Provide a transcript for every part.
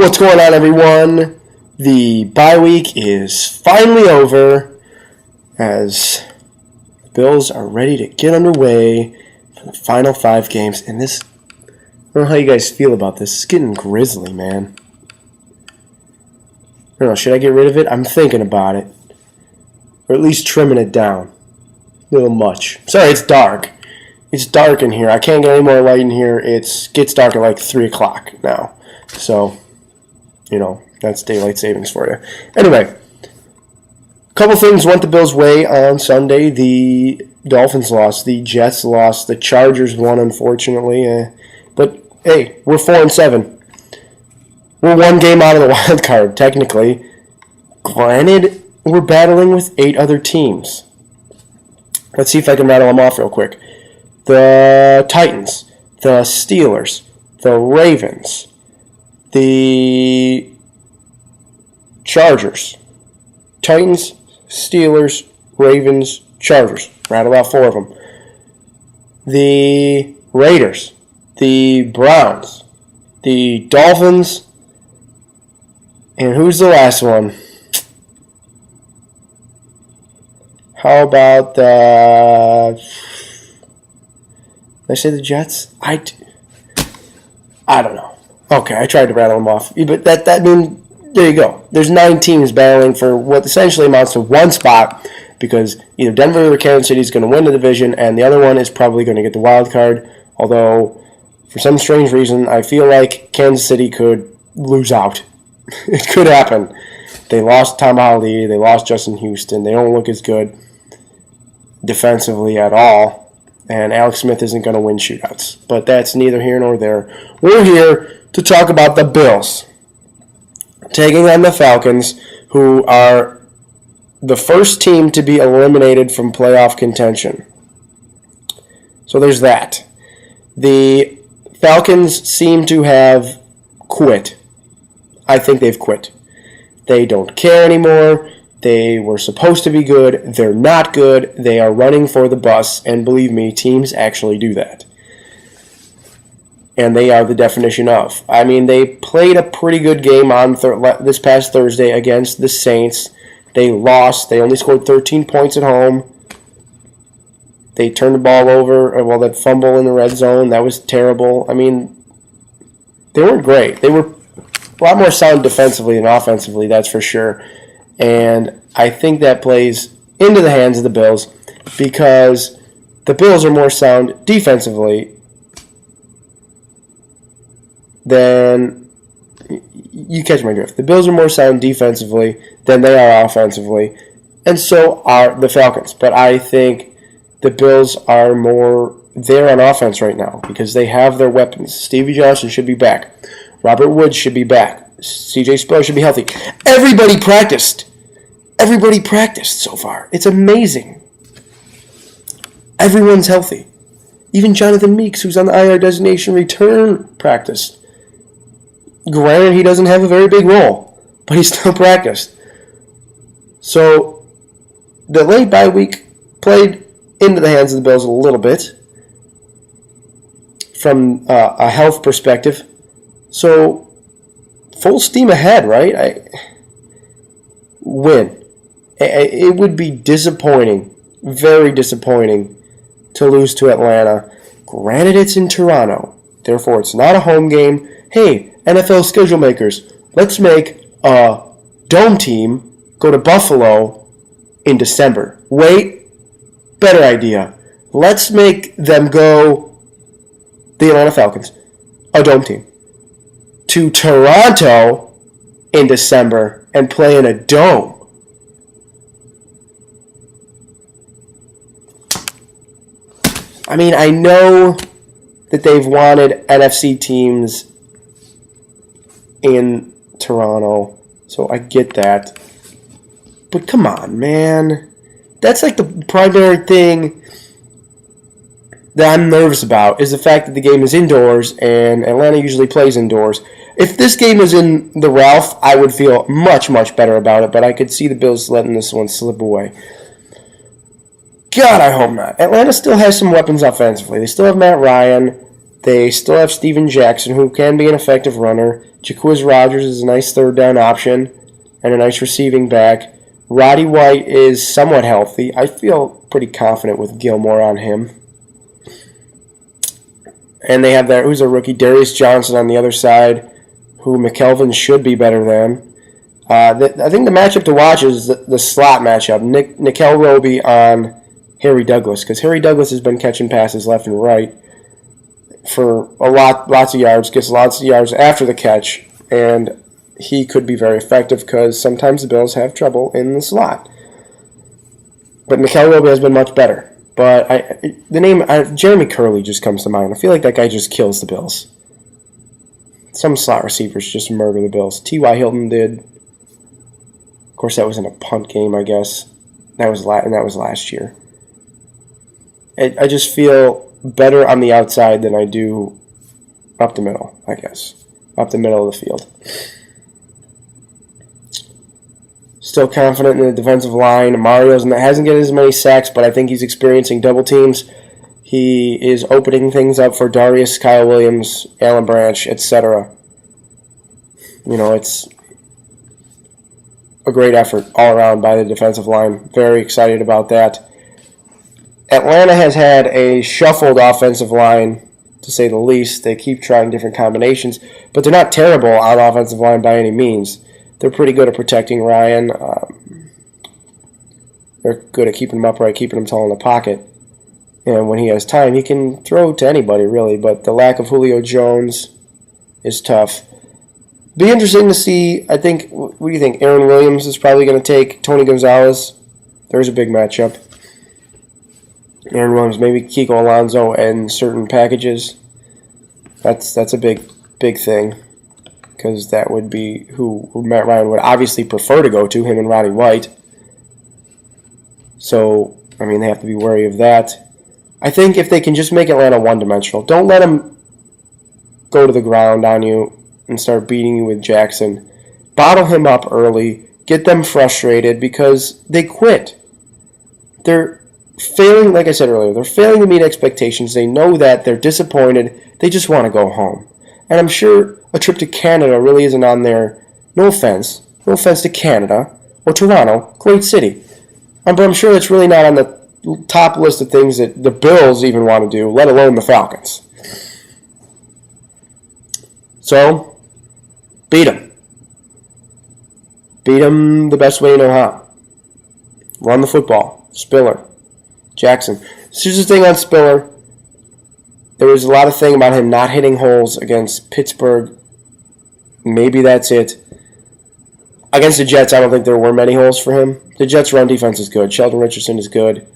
What's going on, everyone? The bye week is finally over as the Bills are ready to get underway for the final 5 games. And this, I don't know how you guys feel about this. It's getting grisly, man. I don't know, should I get rid of it? I'm thinking about it. Or at least trimming it down. A little much. Sorry, it's dark. It's dark in here. I can't get any more light in here. It gets dark at like 3 o'clock now. So, that's daylight savings for you. Anyway, a couple things went the Bills' way on Sunday. The Dolphins lost. The Jets lost. The Chargers won, unfortunately. But, hey, we're 4-7. We're 1 game out of the wild card, technically. Granted, we're battling with 8 other teams. Let's see if I can rattle them off real quick. The Titans, the Steelers, the Ravens, the Chargers. Titans, Steelers, Ravens, Chargers. Rattle out 4 of them. The Raiders, the Browns, the Dolphins, and who's the last one? How about the... Did I say the Jets? I don't know. Okay, I tried to rattle them off. But that means, there you go. There's 9 teams battling for what essentially amounts to 1 spot because either Denver or Kansas City is going to win the division and the other one is probably going to get the wild card. Although, for some strange reason, I feel like Kansas City could lose out. It could happen. They lost Tom Holly. They lost Justin Houston. They don't look as good defensively at all. And Alex Smith isn't going to win shootouts. But that's neither here nor there. We're here to talk about the Bills taking on the Falcons, who are the first team to be eliminated from playoff contention. So there's that. The Falcons seem to have quit. I think they've quit. They don't care anymore. They were supposed to be good. They're not good. They are running for the bus. And believe me, teams actually do that. And they are the definition of. I mean, they played a pretty good game on this past Thursday against the Saints. They lost. They only scored 13 points at home. They turned the ball over. Well, that fumble in the red zone, that was terrible. I mean, they weren't great. They were a lot more sound defensively than offensively, that's for sure. And I think that plays into the hands of the Bills because the Bills are more sound defensively than... You catch my drift. The Bills are more sound defensively than they are offensively, and so are the Falcons. But I think the Bills are more there on offense right now because they have their weapons. Stevie Johnson should be back. Robert Woods should be back. C.J. Spiller should be healthy. Everybody practiced. Everybody practiced so far. It's amazing. Everyone's healthy. Even Jonathan Meeks, who's on the IR designation return, practiced. Granted, he doesn't have a very big role, but he still practiced. So, the late bye week played into the hands of the Bills a little bit from a health perspective. So, full steam ahead, right? Win. It would be disappointing, very disappointing, to lose to Atlanta. Granted, it's in Toronto. Therefore, it's not a home game. Hey, NFL schedule makers, let's make a dome team go to Buffalo in December. Wait, better idea. Let's make them go, the Atlanta Falcons, a dome team, to Toronto in December and play in a dome. I mean, I know that they've wanted NFC teams in Toronto, so I get that. But come on, man. That's like the primary thing that I'm nervous about is the fact that the game is indoors and Atlanta usually plays indoors. If this game was in the Ralph, I would feel much, much better about it, but I could see the Bills letting this one slip away. God, I hope not. Atlanta still has some weapons offensively. They still have Matt Ryan. They still have Steven Jackson, who can be an effective runner. Jacquizz Rodgers is a nice third down option and a nice receiving back. Roddy White is somewhat healthy. I feel pretty confident with Gilmore on him. And they have who's a rookie, Darius Johnson on the other side, who McKelvin should be better than. I think the matchup to watch is the slot matchup. Nickel Roby on Harry Douglas, because Harry Douglas has been catching passes left and right for lots of yards, gets lots of yards after the catch, and he could be very effective because sometimes the Bills have trouble in the slot. But Nickel Roby has been much better. But the name Jeremy Curley just comes to mind. I feel like that guy just kills the Bills. Some slot receivers just murder the Bills. T.Y. Hilton did. Of course, that was in a punt game, I guess. That was last year. I just feel better on the outside than I do up the middle, I guess. Up the middle of the field. Still confident in the defensive line. Mario's hasn't getting as many sacks, but I think he's experiencing double teams. He is opening things up for Darius, Kyle Williams, Alan Branch, etc. It's a great effort all around by the defensive line. Very excited about that. Atlanta has had a shuffled offensive line, to say the least. They keep trying different combinations, but they're not terrible on offensive line by any means. They're pretty good at protecting Ryan. They're good at keeping him upright, keeping him tall in the pocket. And when he has time, he can throw to anybody, really. But the lack of Julio Jones is tough. Be interesting to see, I think, what do you think? Aaron Williams is probably going to take Tony Gonzalez. There's a big matchup. Aaron Williams, maybe Kiko Alonso and certain packages. That's a big thing. Because that would be who Matt Ryan would obviously prefer to go to, him and Roddy White. So, they have to be wary of that. I think if they can just make Atlanta one-dimensional, don't let them go to the ground on you and start beating you with Jackson. Bottle him up early, get them frustrated because they quit. They're failing, like I said earlier, they're failing to meet expectations. They know that, they're disappointed, they just want to go home. And I'm sure a trip to Canada really isn't on there. No offense to Canada or Toronto, great city. But I'm sure it's really not on the top list of things that the Bills even want to do, let alone the Falcons. So, beat them. Beat them the best way you know how. Run the football. Spiller. Jackson. Here's the thing on Spiller. There was a lot of thing about him not hitting holes against Pittsburgh. Maybe that's it. Against the Jets, I don't think there were many holes for him. The Jets' run defense is good. Sheldon Richardson is good.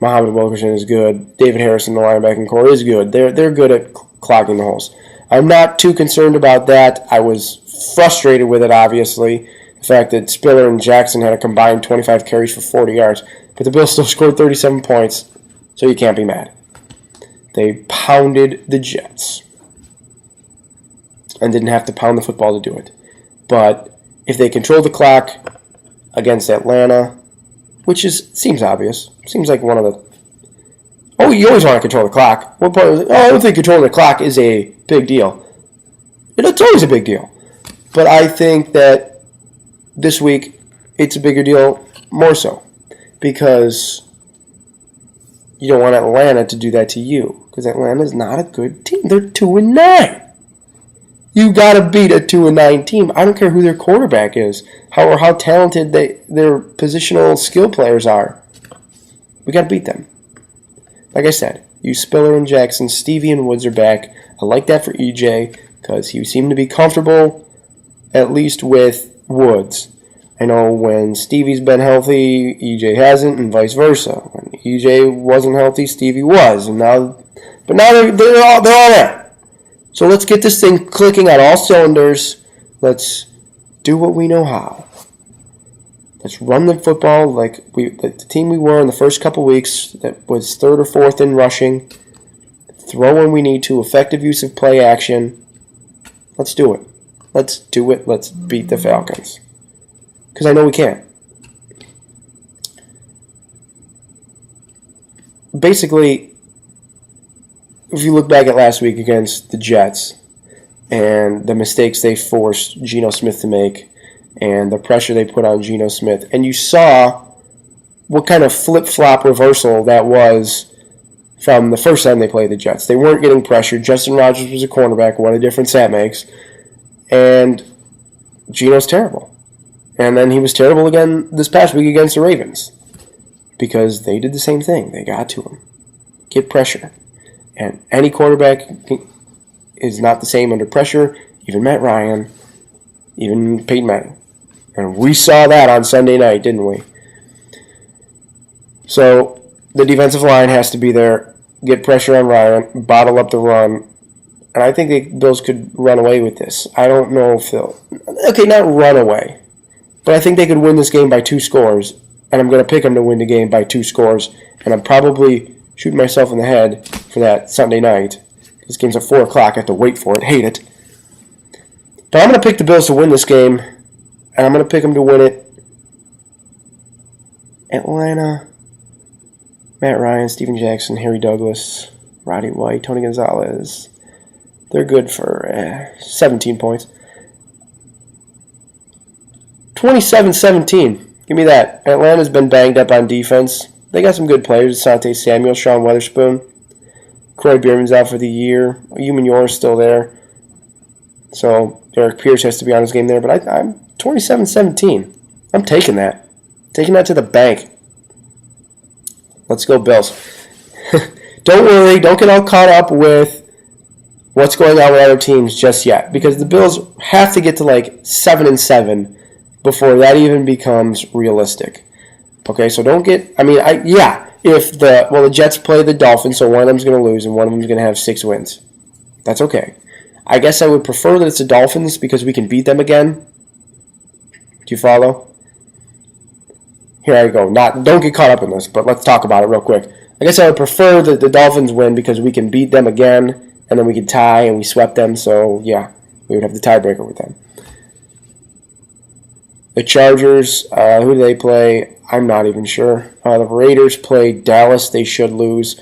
Muhammad Wilkerson is good. David Harrison, the linebacking core, is good. They're good at clogging the holes. I'm not too concerned about that. I was frustrated with it, obviously. The fact that Spiller and Jackson had a combined 25 carries for 40 yards. But the Bills still scored 37 points, so you can't be mad. They pounded the Jets and didn't have to pound the football to do it. But if they control the clock against Atlanta, which seems obvious, seems like one of the... Oh, you always want to control the clock. One part was, I don't think controlling the clock is a big deal. It's always a big deal. But I think that this week it's a bigger deal more so because you don't want Atlanta to do that to you. Because Atlanta's not a good team. They're 2-9. You got to beat a 2-9 team. I don't care who their quarterback is, how talented their positional skill players are. We got to beat them. Like I said, you Spiller and Jackson, Stevie and Woods are back. I like that for EJ because he seemed to be comfortable, at least with Woods. I know when Stevie's been healthy, EJ hasn't, and vice versa. When EJ wasn't healthy, Stevie was, and now they're all there. So let's get this thing clicking on all cylinders. Let's do what we know how. Let's run the football like the team we were in the first couple weeks that was third or fourth in rushing. Throw when we need to. Effective use of play action. Let's do it. Let's do it. Let's beat the Falcons. Because I know we can. Basically, if you look back at last week against the Jets and the mistakes they forced Geno Smith to make and the pressure they put on Geno Smith, and you saw what kind of flip-flop reversal that was from the first time they played the Jets. They weren't getting pressured. Justin Rogers was a cornerback. What a difference that makes. And Geno's terrible. And then he was terrible again this past week against the Ravens because they did the same thing. They got to him. Get pressure. And any quarterback is not the same under pressure, even Matt Ryan, even Peyton Manning. And we saw that on Sunday night, didn't we? So the defensive line has to be there, get pressure on Ryan, bottle up the run. And I think the Bills could run away with this. I don't know if they'll... Okay, not run away. But I think they could win this game by 2 scores. And I'm going to pick them to win the game by 2 scores. And I'm probably shooting myself in the head for that Sunday night. This game's at 4 o'clock. I have to wait for it. Hate it. But I'm going to pick the Bills to win this game. And I'm going to pick them to win it. Atlanta, Matt Ryan, Steven Jackson, Harry Douglas, Roddy White, Tony Gonzalez. They're good for 17 points. 27-17. Give me that. Atlanta's been banged up on defense. They got some good players. Asante Samuel, Sean Weatherspoon. Corey Bierman's out for the year. Human Yor's still there. So Derek Pierce has to be on his game there. But I'm 27-17. I'm taking that. Taking that to the bank. Let's go Bills. Don't worry. Don't get all caught up with what's going on with other teams just yet. Because the Bills have to get to like 7-7 before that even becomes realistic. Okay, so don't get... if the Jets play the Dolphins, so one of them's going to lose and one of them's going to have 6 wins. That's okay. I guess I would prefer that it's the Dolphins because we can beat them again. Do you follow? Here I go. Don't get caught up in this, but let's talk about it real quick. I guess I would prefer that the Dolphins win because we can beat them again, and then we can tie and we swept them, so yeah, we would have the tiebreaker with them. The Chargers, who do they play? I'm not even sure. The Raiders play Dallas. They should lose.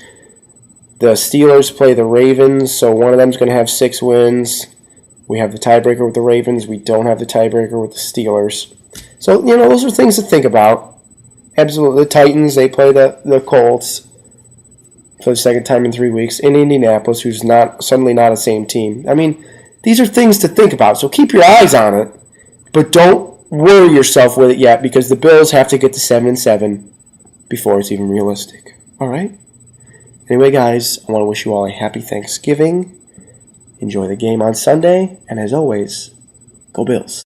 The Steelers play the Ravens, so one of them's going to have 6 wins. We have the tiebreaker with the Ravens. We don't have the tiebreaker with the Steelers. So, those are things to think about. Absolutely. The Titans, they play the Colts for the second time in 3 weeks in Indianapolis, who's suddenly not the same team. I mean, these are things to think about, so keep your eyes on it, but don't worry yourself with it yet because the Bills have to get to 7-7 before it's even realistic. All right? Anyway, guys, I want to wish you all a happy Thanksgiving. Enjoy the game on Sunday, and as always, go Bills.